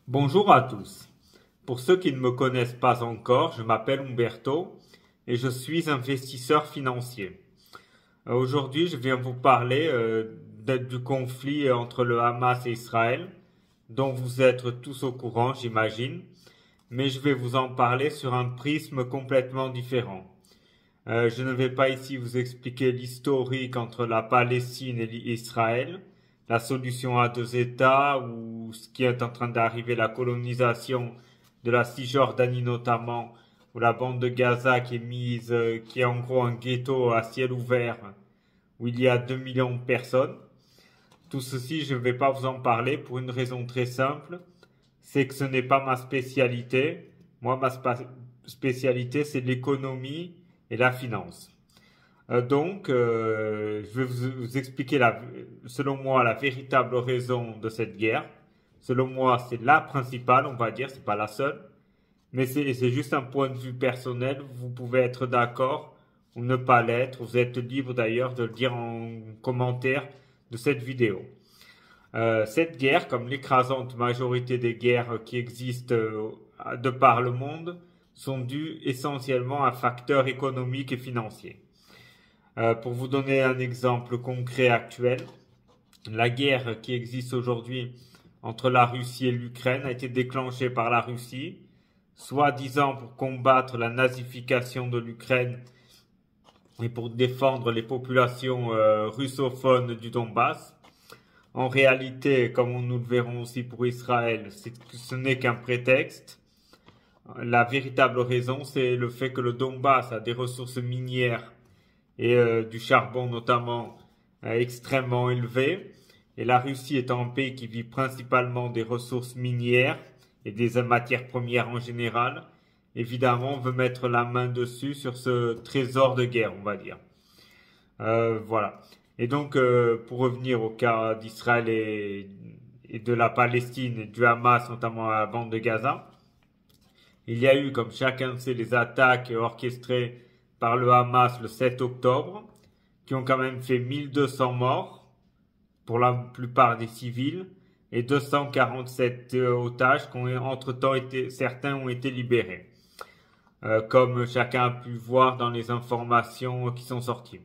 Bonjour à tous. Pour ceux qui ne me connaissent pas encore, je m'appelle Umberto et je suis investisseur financier. Aujourd'hui, je viens vous parler du conflit entre le Hamas et Israël, dont vous êtes tous au courant, j'imagine, mais je vais vous en parler sur un prisme complètement différent. Je ne vais pas ici vous expliquer l'historique entre la Palestine et Israël, la solution à deux États ou ce qui est en train d'arriver, la colonisation de la Cisjordanie notamment, ou la bande de Gaza qui est en gros un ghetto à ciel ouvert où il y a 2 millions de personnes. Tout ceci, je ne vais pas vous en parler pour une raison très simple, c'est que ce n'est pas ma spécialité. Moi, spécialité, c'est l'économie et la finance. Je vais vous expliquer selon moi la véritable raison de cette guerre. Selon moi, c'est la principale, on va dire, c'est pas la seule, mais c'est juste un point de vue personnel. Vous pouvez être d'accord ou ne pas l'être. Vous êtes libre d'ailleurs de le dire en commentaire de cette vidéo. Cette guerre, comme l'écrasante majorité des guerres qui existent de par le monde, sont dues essentiellement à facteurs économiques et financiers. Pour vous donner un exemple concret actuel, la guerre qui existe aujourd'hui entre la Russie et l'Ukraine a été déclenchée par la Russie, soi-disant pour combattre la nazification de l'Ukraine et pour défendre les populations russophones du Donbass. En réalité, comme nous le verrons aussi pour Israël, ce n'est qu'un prétexte. La véritable raison, c'est le fait que le Donbass a des ressources minières et du charbon notamment extrêmement élevées. Et la Russie étant un pays qui vit principalement des ressources minières et des matières premières en général, évidemment veut mettre la main dessus sur ce trésor de guerre, on va dire. Voilà. Et donc, pour revenir au cas d'Israël et de la Palestine et du Hamas, notamment à la bande de Gaza, il y a eu, comme chacun sait, les attaques orchestrées par le Hamas le 7 octobre, qui ont quand même fait 1200 morts, pour la plupart des civils, et 247 otages qui ont entre-temps certains ont été libérés, comme chacun a pu voir dans les informations qui sont sorties.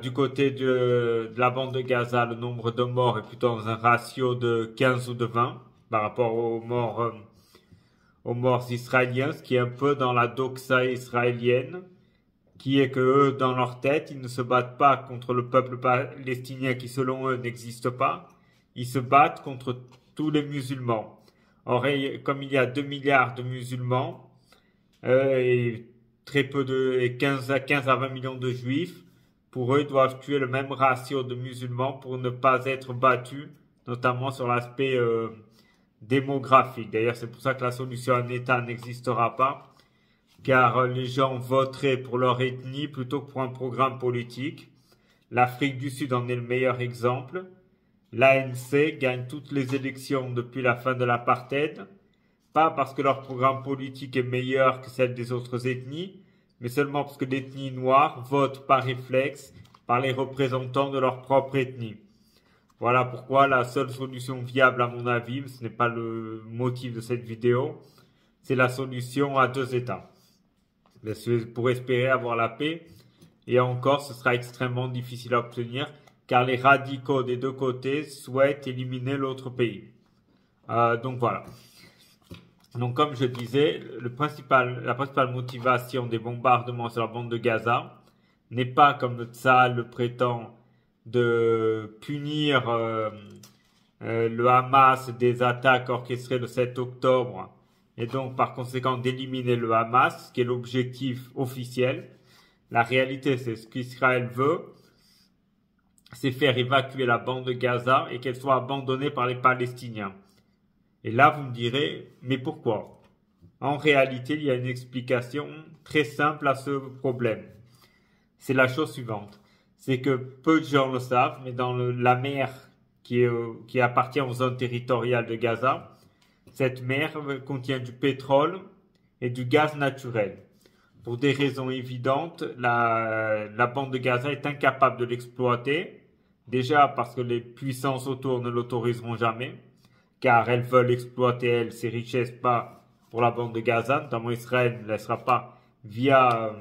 Du côté de la bande de Gaza, le nombre de morts est plutôt dans un ratio de 15 ou de 20 par rapport aux morts israéliens, ce qui est un peu dans la doxa israélienne, qui est que eux, dans leur tête, ils ne se battent pas contre le peuple palestinien qui, selon eux, n'existe pas. Ils se battent contre tous les musulmans. Or, comme il y a 2 milliards de musulmans, et très peu et 15 à 20 millions de juifs, pour eux, ils doivent tuer le même ratio de musulmans pour ne pas être battus, notamment sur l'aspect démographique. D'ailleurs, c'est pour ça que la solution à un État n'existera pas, car les gens voteraient pour leur ethnie plutôt que pour un programme politique. L'Afrique du Sud en est le meilleur exemple. L'ANC gagne toutes les élections depuis la fin de l'apartheid, pas parce que leur programme politique est meilleur que celle des autres ethnies, mais seulement parce que l'ethnie noire vote par réflexe par les représentants de leur propre ethnie. Voilà pourquoi la seule solution viable à mon avis, ce n'est pas le motif de cette vidéo, c'est la solution à deux États. Pour espérer avoir la paix, et encore ce sera extrêmement difficile à obtenir, car les radicaux des deux côtés souhaitent éliminer l'autre pays. Donc voilà. Donc comme je disais, la principale motivation des bombardements sur la bande de Gaza n'est pas, comme le Tsahal le prétend, de punir le Hamas des attaques orchestrées le 7 octobre et donc par conséquent d'éliminer le Hamas, qui est l'objectif officiel. La réalité, c'est ce qu'Israël veut, c'est faire évacuer la bande de Gaza et qu'elle soit abandonnée par les Palestiniens. Et là, vous me direz, mais pourquoi? En réalité, il y a une explication très simple à ce problème. C'est la chose suivante. C'est que peu de gens le savent, mais dans la mer qui appartient aux zones territoriales de Gaza, cette mer contient du pétrole et du gaz naturel. Pour des raisons évidentes, la bande de Gaza est incapable de l'exploiter, déjà parce que les puissances autour ne l'autoriseront jamais, car elles veulent exploiter, elles, ces richesses, pas pour la bande de Gaza, notamment Israël ne laissera pas via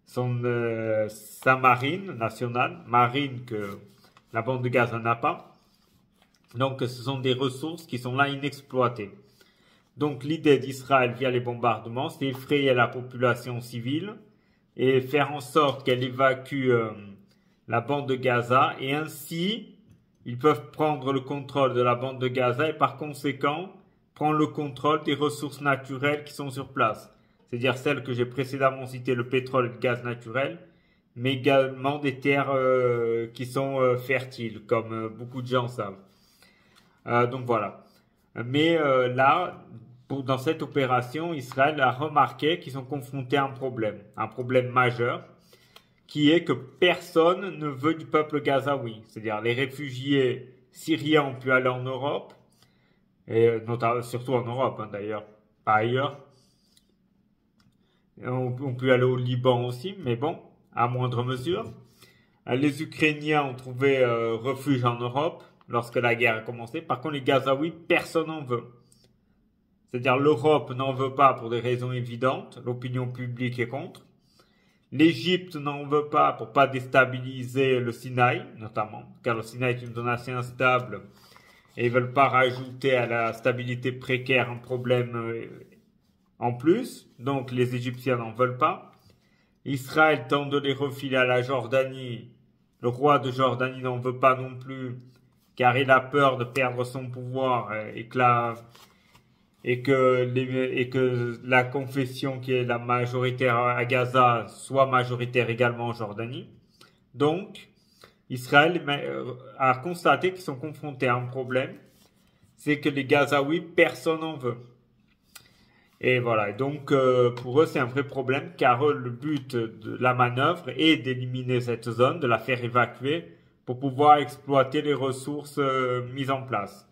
sa marine nationale, marine que la bande de Gaza n'a pas. Donc ce sont des ressources qui sont là inexploitées. Donc l'idée d'Israël via les bombardements, c'est effrayer la population civile et faire en sorte qu'elle évacue la bande de Gaza, et ainsi ils peuvent prendre le contrôle de la bande de Gaza et par conséquent prendre le contrôle des ressources naturelles qui sont sur place. C'est-à-dire celles que j'ai précédemment citées, le pétrole et le gaz naturel, mais également des terres qui sont fertiles, comme beaucoup de gens savent. Donc voilà. Mais là, dans cette opération, Israël a remarqué qu'ils sont confrontés à un problème majeur, qui est que personne ne veut du peuple gazaoui. C'est-à-dire les réfugiés syriens ont pu aller en Europe, et notamment, surtout en Europe d'ailleurs, pas ailleurs. On peut aller au Liban aussi, mais bon, à moindre mesure. Les Ukrainiens ont trouvé refuge en Europe lorsque la guerre a commencé. Par contre, les Gazaouis, personne n'en veut. C'est-à-dire l'Europe n'en veut pas pour des raisons évidentes. L'opinion publique est contre. L'Égypte n'en veut pas pour pas déstabiliser le Sinaï, notamment, car le Sinaï est une zone assez instable et ils veulent pas rajouter à la stabilité précaire un problème en plus. Donc les Égyptiens n'en veulent pas. Israël tente de les refiler à la Jordanie. Le roi de Jordanie n'en veut pas non plus, car il a peur de perdre son pouvoir et que la confession qui est la majoritaire à Gaza soit majoritaire également en Jordanie. Donc, Israël a constaté qu'ils sont confrontés à un problème, c'est que les Gazaouis, personne n'en veut. Et voilà, donc pour eux c'est un vrai problème, car le but de la manœuvre est d'éliminer cette zone, de la faire évacuer pour pouvoir exploiter les ressources mises en place.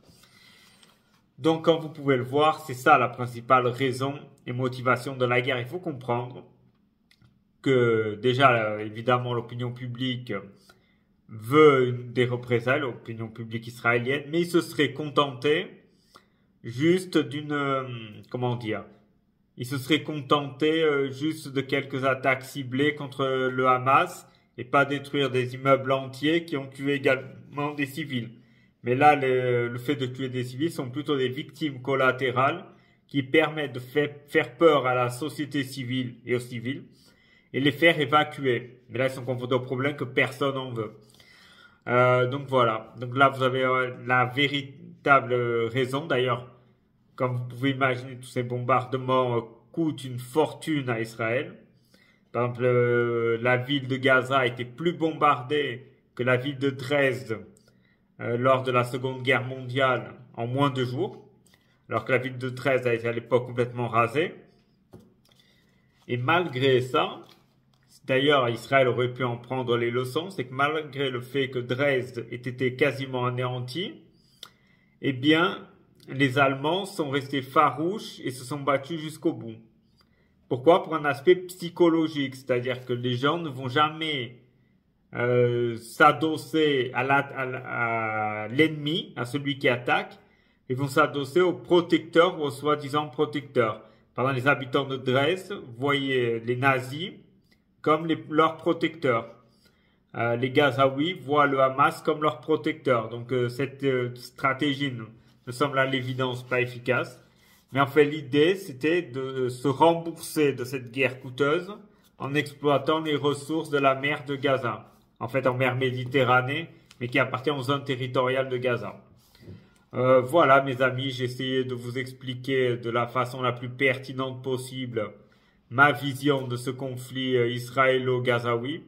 Donc comme vous pouvez le voir, c'est ça la principale raison et motivation de la guerre. Il faut comprendre que déjà évidemment l'opinion publique veut des représailles, l'opinion publique israélienne, mais ils se seraient contentés juste ils se seraient contentés juste de quelques attaques ciblées contre le Hamas et pas détruire des immeubles entiers qui ont tué également des civils. Mais là, le fait de tuer des civils sont plutôt des victimes collatérales qui permettent de faire peur à la société civile et aux civils et les faire évacuer. Mais là, ils sont confrontés au problème que personne n'en veut. Donc voilà. Donc là, vous avez la véritable raison. D'ailleurs, comme vous pouvez imaginer, tous ces bombardements coûtent une fortune à Israël. Par exemple, la ville de Gaza a été plus bombardée que la ville de Dresde lors de la Seconde Guerre mondiale en moins de jours, alors que la ville de Dresde a été à l'époque complètement rasée. Et malgré ça, d'ailleurs Israël aurait pu en prendre les leçons, c'est que malgré le fait que Dresde ait été quasiment anéanti, eh bien, les Allemands sont restés farouches et se sont battus jusqu'au bout. Pourquoi? Pour un aspect psychologique, c'est-à-dire que les gens ne vont jamais s'adosser à l'ennemi, à celui qui attaque, ils vont s'adosser aux protecteurs ou aux soi-disant protecteurs. Par exemple, les habitants de Dresde voyaient les nazis comme leurs protecteurs. Les Gazaouis voient le Hamas comme leur protecteur. Donc cette stratégie me semble à l'évidence pas efficace. Mais en fait, l'idée, c'était de se rembourser de cette guerre coûteuse en exploitant les ressources de la mer de Gaza. En fait, en mer Méditerranée, mais qui appartient aux zones territoriales de Gaza. Voilà, mes amis, j'ai essayé de vous expliquer de la façon la plus pertinente possible ma vision de ce conflit israélo-gazaoui.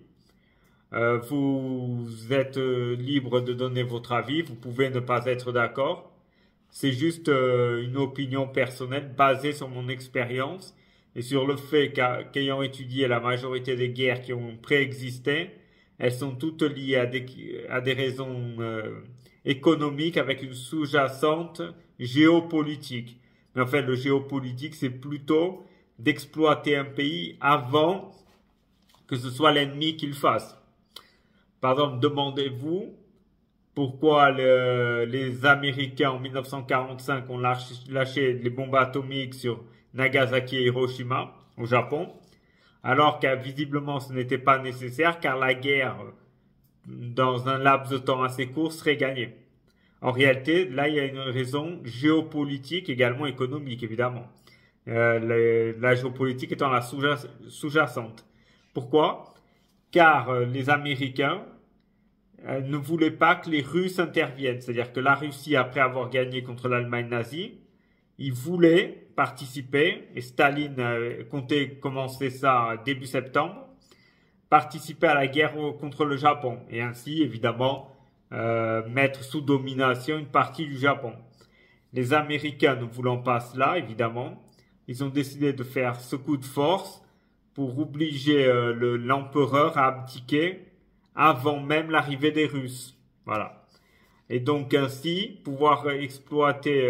Vous êtes libre de donner votre avis, vous pouvez ne pas être d'accord. C'est juste une opinion personnelle basée sur mon expérience et sur le fait qu'ayant étudié la majorité des guerres qui ont préexisté, elles sont toutes liées à des raisons économiques avec une sous-jacente géopolitique. Mais en fait, le géopolitique, c'est plutôt d'exploiter un pays avant que ce soit l'ennemi qui le fasse. Par exemple, demandez-vous pourquoi les Américains en 1945 ont lâché les bombes atomiques sur Nagasaki et Hiroshima au Japon, alors que visiblement ce n'était pas nécessaire car la guerre, dans un laps de temps assez court, serait gagnée. En réalité, là, il y a une raison géopolitique, également économique, évidemment. La géopolitique étant la sous-jacente. Pourquoi? Car les Américains ne voulaient pas que les Russes interviennent. C'est-à-dire que la Russie, après avoir gagné contre l'Allemagne nazie, ils voulaient participer, et Staline comptait commencer ça début septembre, participer à la guerre contre le Japon. Et ainsi, évidemment, mettre sous domination une partie du Japon. Les Américains ne voulant pas cela, évidemment, ils ont décidé de faire ce coup de force pour obliger l'empereur à abdiquer avant même l'arrivée des Russes. Voilà. Et donc ainsi, pouvoir exploiter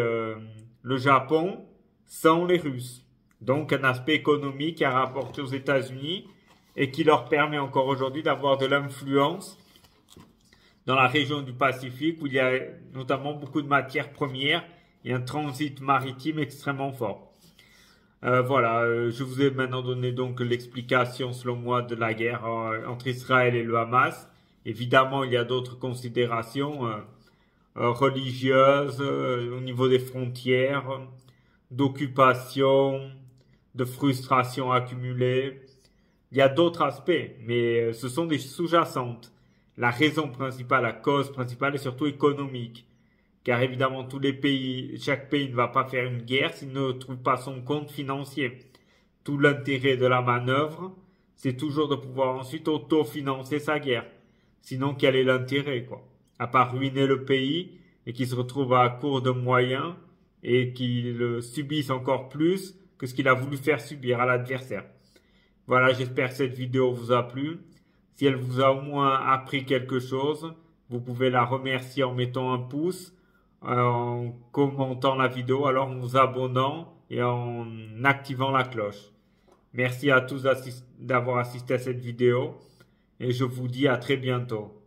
le Japon sans les Russes. Donc un aspect économique qui a rapporté aux États-Unis et qui leur permet encore aujourd'hui d'avoir de l'influence dans la région du Pacifique où il y a notamment beaucoup de matières premières et un transit maritime extrêmement fort. Voilà, je vous ai maintenant donné donc l'explication selon moi de la guerre entre Israël et le Hamas. Évidemment, il y a d'autres considérations religieuses au niveau des frontières, d'occupation, de frustration accumulée. Il y a d'autres aspects, mais ce sont des sous-jacentes. La raison principale, la cause principale est surtout économique. Car évidemment, chaque pays ne va pas faire une guerre s'il ne trouve pas son compte financier. Tout l'intérêt de la manœuvre, c'est toujours de pouvoir ensuite autofinancer sa guerre. Sinon, quel est l'intérêt, quoi? À part ruiner le pays et qu'il se retrouve à court de moyens et qu'il subisse encore plus que ce qu'il a voulu faire subir à l'adversaire. Voilà, j'espère que cette vidéo vous a plu. Si elle vous a au moins appris quelque chose, vous pouvez la remercier en mettant un pouce, en commentant la vidéo, alors en vous abonnant et en activant la cloche. Merci à tous d'avoir assisté à cette vidéo et je vous dis à très bientôt.